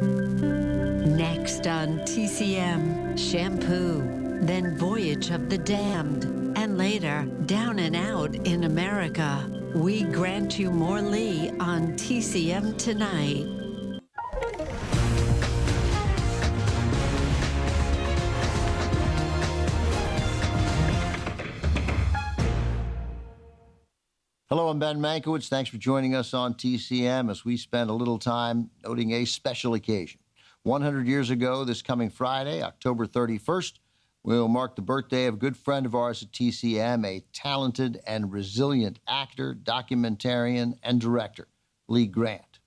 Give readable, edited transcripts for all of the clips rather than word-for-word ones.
Next on TCM, Shampoo, then Voyage of the Damned, and later, Down and Out in America. We grant you more Lee on TCM tonight. Hello, I'm Ben Mankiewicz. Thanks for joining us on TCM as we spend a little time noting a special occasion. 100 years ago, this coming Friday, October 31st, will mark the birthday of a good friend of ours at TCM, a talented and resilient actor, documentarian, and director, Lee Grant.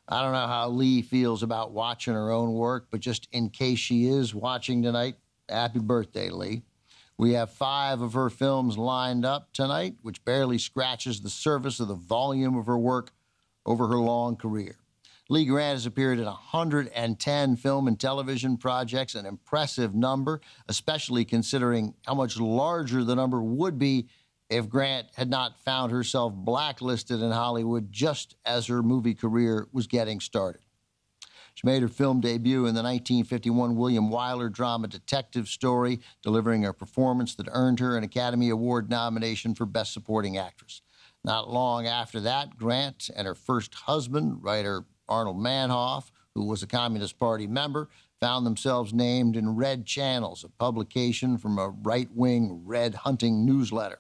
I don't know how Lee feels about watching her own work, but just in case she is watching tonight, happy birthday, Lee. We have 5 of her films lined up tonight, which barely scratches the surface of the volume of her work over her long career. Lee Grant has appeared in 110 film and television projects, an impressive number, especially considering how much larger the number would be if Grant had not found herself blacklisted in Hollywood just as her movie career was getting started. She made her film debut in the 1951 William Wyler drama Detective Story, delivering a performance that earned her an Academy Award nomination for Best Supporting Actress. Not long after that, Grant and her first husband, writer Arnold Manhoff, who was a Communist Party member, found themselves named in Red Channels, a publication from a right-wing red hunting newsletter.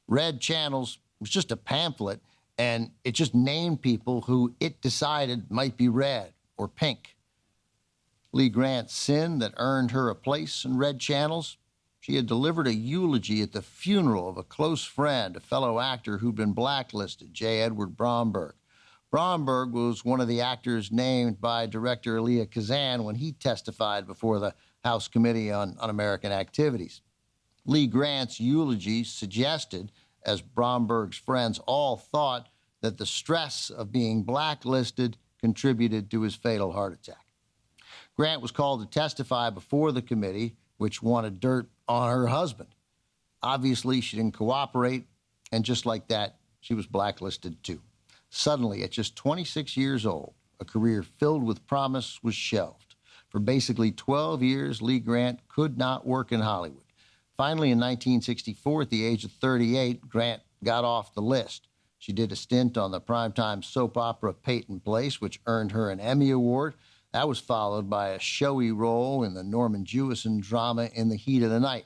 Red Channels was just a pamphlet, and it just named people who it decided might be red or pink. Lee Grant's sin that earned her a place in Red Channels. She had delivered a eulogy at the funeral of a close friend, a fellow actor who'd been blacklisted, J. Edward Bromberg. Bromberg was one of the actors named by director Elia Kazan when he testified before the House Committee on Un-American Activities. Lee Grant's eulogy suggested, as Bromberg's friends all thought, that the stress of being blacklisted contributed to his fatal heart attack. Grant was called to testify before the committee, which wanted dirt on her husband. Obviously, she didn't cooperate, and just like that, she was blacklisted too. Suddenly, at just 26 years old, a career filled with promise was shelved. For basically 12 years, Lee Grant could not work in Hollywood. Finally, in 1964, at the age of 38, Grant got off the list. She did a stint on the primetime soap opera Peyton Place, which earned her an Emmy Award. That was followed by a showy role in the Norman Jewison drama In the Heat of the Night.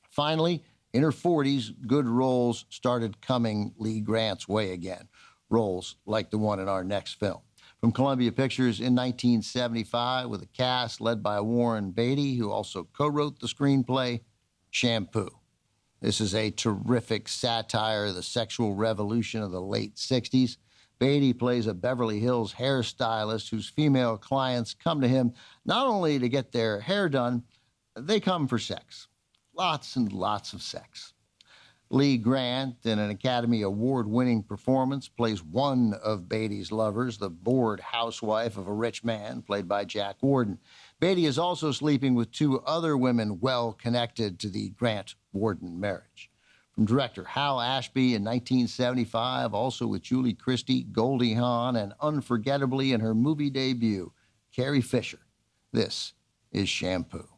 Finally, in her 40s, good roles started coming Lee Grant's way again, roles like the one in our next film. From Columbia Pictures in 1975, with a cast led by Warren Beatty, who also co-wrote the screenplay, Shampoo. This is a terrific satire of the sexual revolution of the late 60s. Beatty plays a Beverly Hills hairstylist whose female clients come to him not only to get their hair done, they come for sex. Lots and lots of sex. Lee Grant, in an Academy Award-winning performance, plays one of Beatty's lovers, the bored housewife of a rich man, played by Jack Warden. Beatty is also sleeping with 2 other women well connected to the Grant-Warden marriage. From director Hal Ashby in 1975, also with Julie Christie, Goldie Hawn, and unforgettably in her movie debut, Carrie Fisher. This is Shampoo.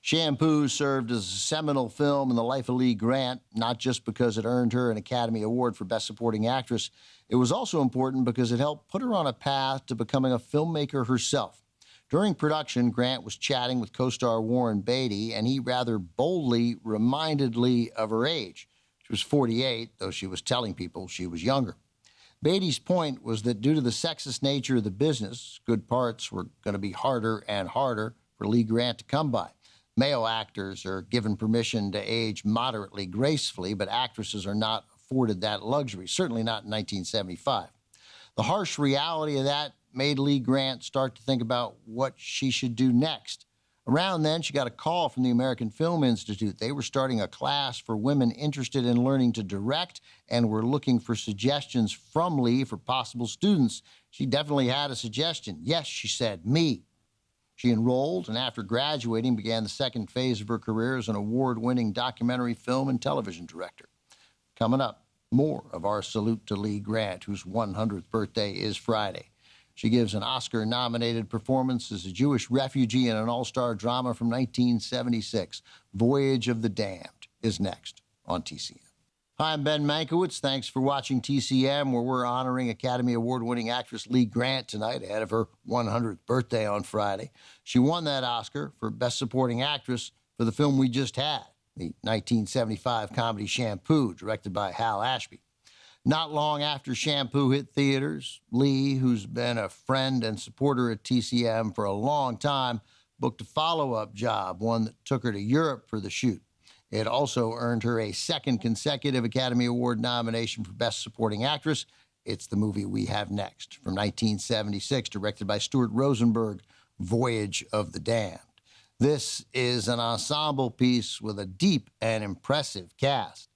Shampoo served as a seminal film in the life of Lee Grant, not just because it earned her an Academy Award for Best Supporting Actress. It was also important because it helped put her on a path to becoming a filmmaker herself. During production, Grant was chatting with co-star Warren Beatty, and he rather boldly reminded Lee of her age. She was 48, though she was telling people she was younger. Beatty's point was that due to the sexist nature of the business, good parts were going to be harder and harder for Lee Grant to come by. Male actors are given permission to age moderately gracefully, but actresses are not afforded that luxury, certainly not in 1975. The harsh reality of that made Lee Grant start to think about what she should do next. Around then, she got a call from the American Film Institute. They were starting a class for women interested in learning to direct and were looking for suggestions from Lee for possible students. She definitely had a suggestion. Yes, she said, me. She enrolled, and after graduating, began the second phase of her career as an award-winning documentary film and television director. Coming up, more of our salute to Lee Grant, whose 100th birthday is Friday. She gives an Oscar-nominated performance as a Jewish refugee in an all-star drama from 1976. Voyage of the Damned is next on TCM. Hi, I'm Ben Mankiewicz. Thanks for watching TCM, where we're honoring Academy Award-winning actress Lee Grant tonight ahead of her 100th birthday on Friday. She won that Oscar for Best Supporting Actress for the film we just had, the 1975 comedy Shampoo, directed by Hal Ashby. Not long after Shampoo hit theaters, Lee, who's been a friend and supporter at TCM for a long time, booked a follow-up job, one that took her to Europe for the shoot. It also earned her a second consecutive Academy Award nomination for Best Supporting Actress. It's the movie we have next, from 1976, directed by Stuart Rosenberg, Voyage of the Damned. This is an ensemble piece with a deep and impressive cast.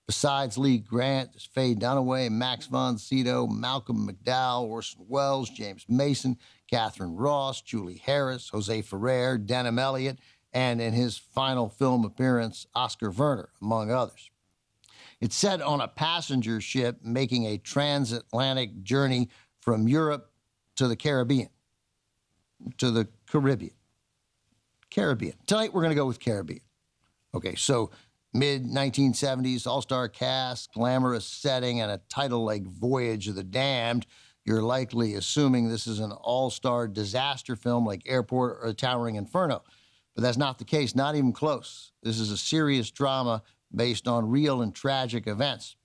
Besides Lee Grant, there's Faye Dunaway, Max von Sydow, Malcolm McDowell, Orson Welles, James Mason, Catherine Ross, Julie Harris, Jose Ferrer, Denham Elliott, and in his final film appearance, Oscar Werner, among others. It's set on a passenger ship making a transatlantic journey from Europe to the Caribbean. Caribbean. Tonight, we're going to go with Caribbean. Okay, so mid-1970s, all-star cast, glamorous setting, and a title like Voyage of the Damned. You're likely assuming this is an all-star disaster film like Airport or Towering Inferno. But that's not the case, not even close. This is a serious drama based on real and tragic events.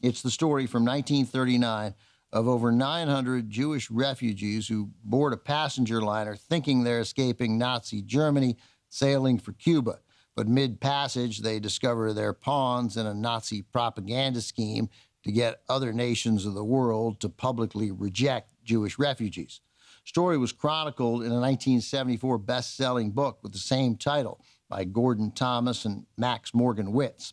It's the story from 1939 of over 900 Jewish refugees who board a passenger liner thinking they're escaping Nazi Germany, sailing for Cuba. But mid-passage, they discover they're pawns in a Nazi propaganda scheme to get other nations of the world to publicly reject Jewish refugees. Story was chronicled in a 1974 best-selling book with the same title by Gordon Thomas and Max Morgan Witz.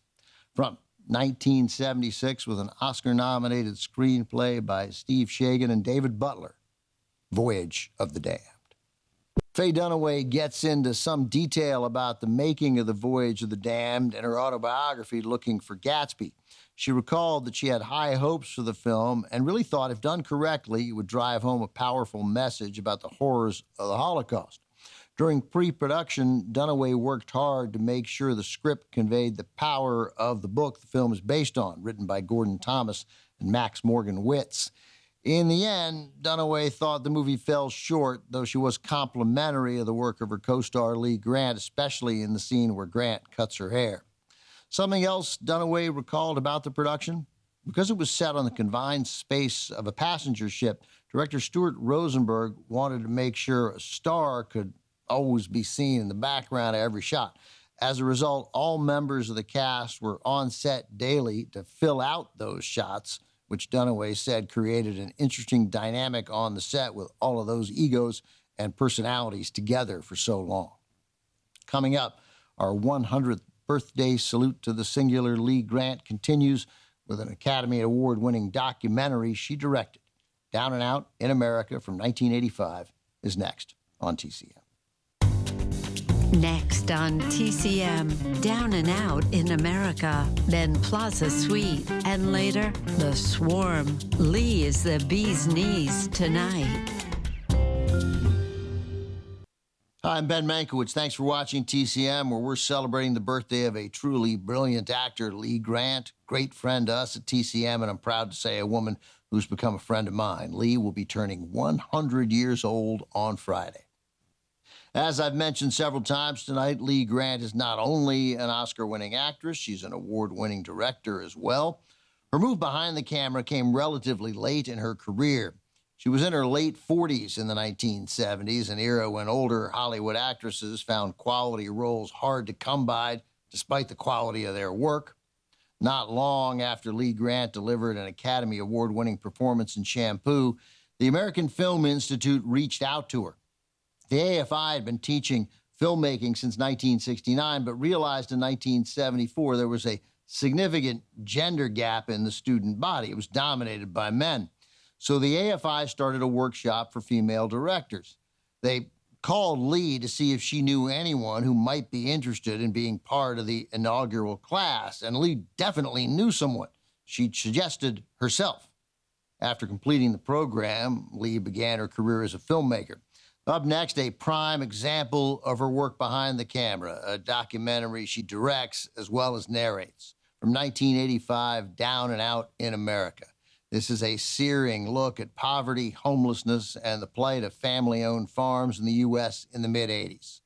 From 1976, with an Oscar-nominated screenplay by Steve Shagan and David Butler, Voyage of the Damned. Faye Dunaway gets into some detail about the making of the Voyage of the Damned in her autobiography, Looking for Gatsby. She recalled that she had high hopes for the film and really thought, if done correctly, it would drive home a powerful message about the horrors of the Holocaust. During pre-production, Dunaway worked hard to make sure the script conveyed the power of the book the film is based on, written by Gordon Thomas and Max Morgan Witz. In the end, Dunaway thought the movie fell short, though she was complimentary of the work of her co-star Lee Grant, especially in the scene where Grant cuts her hair. Something else Dunaway recalled about the production? Because it was set on the confined space of a passenger ship, director Stuart Rosenberg wanted to make sure a star could always be seen in the background of every shot. As a result, all members of the cast were on set daily to fill out those shots, which Dunaway said created an interesting dynamic on the set with all of those egos and personalities together for so long. Coming up, our 100th birthday salute to the singular Lee Grant continues with an Academy Award-winning documentary she directed. Down and Out in America from 1985 is next on TCM. Next on TCM, Down and Out in America, then Plaza Suite, and later, The Swarm. Lee is the bee's knees tonight. Hi, I'm Ben Mankiewicz. Thanks for watching TCM, where we're celebrating the birthday of a truly brilliant actor, Lee Grant, great friend to us at TCM, and I'm proud to say a woman who's become a friend of mine. Lee will be turning 100 years old on Friday. As I've mentioned several times tonight, Lee Grant is not only an Oscar-winning actress, she's an award-winning director as well. Her move behind the camera came relatively late in her career. She was in her late 40s in the 1970s, an era when older Hollywood actresses found quality roles hard to come by despite the quality of their work. Not long after Lee Grant delivered an Academy Award-winning performance in Shampoo, the American Film Institute reached out to her. The AFI had been teaching filmmaking since 1969, but realized in 1974 there was a significant gender gap in the student body. It was dominated by men. So the AFI started a workshop for female directors. They called Lee to see if she knew anyone who might be interested in being part of the inaugural class, and Lee definitely knew someone. She suggested herself. After completing the program, Lee began her career as a filmmaker. Up next, a prime example of her work behind the camera, a documentary she directs as well as narrates. From 1985, Down and Out in America. This is a searing look at poverty, homelessness, and the plight of family-owned farms in the U.S. in the mid-'80s.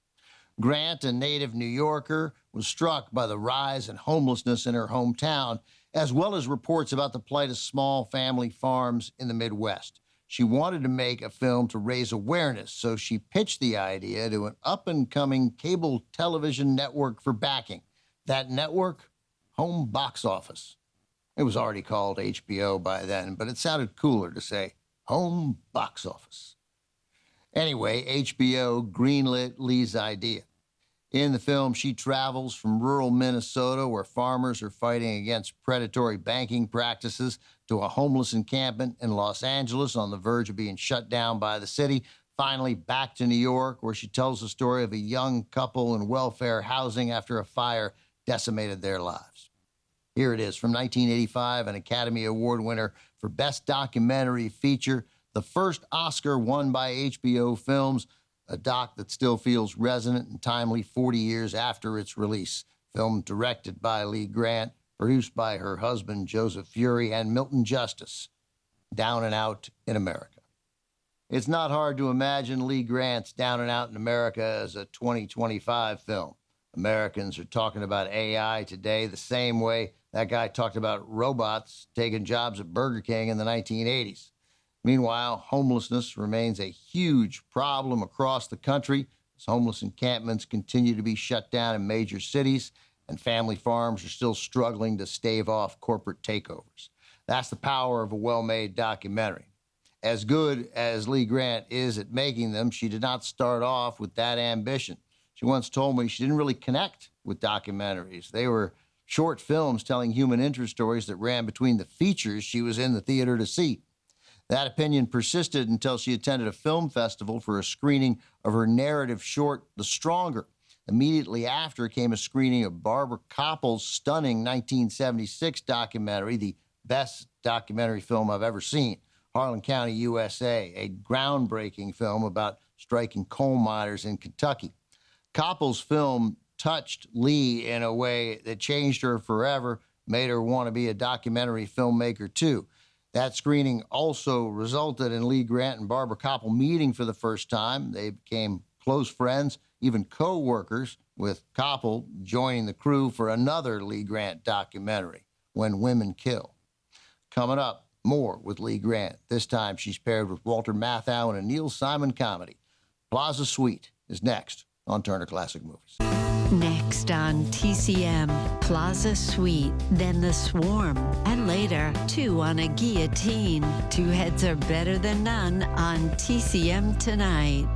Grant, a native New Yorker, was struck by the rise in homelessness in her hometown, as well as reports about the plight of small family farms in the Midwest. She wanted to make a film to raise awareness, so she pitched the idea to an up-and-coming cable television network for backing. That network? Home Box Office. It was already called HBO by then, but it sounded cooler to say Home Box Office. Anyway, HBO greenlit Lee's idea. In the film, she travels from rural Minnesota, where farmers are fighting against predatory banking practices, to a homeless encampment in Los Angeles on the verge of being shut down by the city, finally back to New York, where she tells the story of a young couple in welfare housing after a fire decimated their lives. Here it is from 1985, an Academy Award winner for Best Documentary Feature, the first Oscar won by HBO Films, a doc that still feels resonant and timely 40 years after its release. Film directed by Lee Grant, produced by her husband Joseph Fury and Milton Justice. Down and Out in America. It's not hard to imagine Lee Grant's Down and Out in America as a 2025 film. Americans are talking about AI today the same way that guy talked about robots taking jobs at Burger King in the 1980s. Meanwhile, homelessness remains a huge problem across the country as homeless encampments continue to be shut down in major cities and family farms are still struggling to stave off corporate takeovers. That's the power of a well-made documentary. As good as Lee Grant is at making them, she did not start off with that ambition. She once told me she didn't really connect with documentaries. They were short films telling human interest stories that ran between the features she was in the theater to see. That opinion persisted until she attended a film festival for a screening of her narrative short, The Stronger. Immediately after came a screening of Barbara Koppel's stunning 1976 documentary, the best documentary film I've ever seen, Harlan County, USA, a groundbreaking film about striking coal miners in Kentucky. Koppel's film touched Lee in a way that changed her forever, made her want to be a documentary filmmaker too. That screening also resulted in Lee Grant and Barbara Koppel meeting for the first time. They became close friends, even co-workers, with Koppel joining the crew for another Lee Grant documentary, When Women Kill. Coming up, more with Lee Grant. This time she's paired with Walter Matthau in a Neil Simon comedy. Plaza Suite is next on Turner Classic Movies. Next on TCM, Plaza Suite, then The Swarm, and later, Two on a Guillotine. Two heads are better than none on TCM tonight.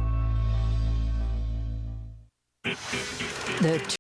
The